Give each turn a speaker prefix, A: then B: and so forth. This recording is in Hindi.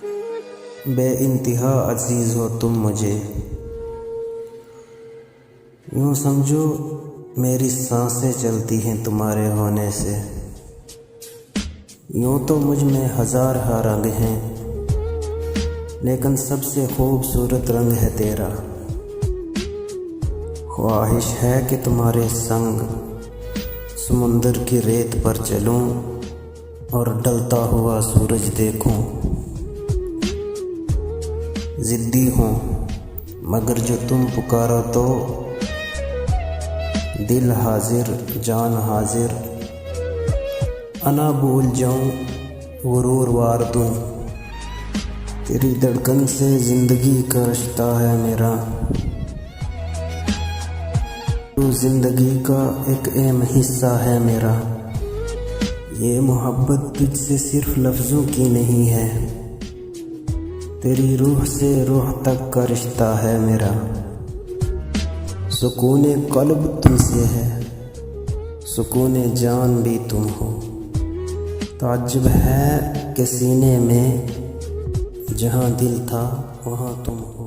A: बेइंतहा अजीज़ हो तुम मुझे। यूँ समझो मेरी सांसें चलती हैं तुम्हारे होने से। यूँ तो मुझ में हज़ार रंग हैं, लेकिन सबसे खूबसूरत रंग है तेरा। ख्वाहिश है कि तुम्हारे संग समुंदर की रेत पर चलूं और ढलता हुआ सूरज देखूं। ज़िद्दी हूँ मगर जो तुम पुकारो तो दिल हाजिर जान हाजिर। अना भूल जाऊं गुरूर वार दूं। तेरी धड़कन से ज़िंदगी का रिश्ता है मेरा। तू ज़िंदगी का एक अहम हिस्सा है मेरा। ये मोहब्बत तुझसे सिर्फ लफ्ज़ों की नहीं है, तेरी रूह से रूह तक का रिश्ता है मेरा। सुकूने कल्ब तुमसे है, सुकूने जान भी तुम हो। ताज्जुब है कि सीने में जहाँ दिल था वहाँ तुम हो।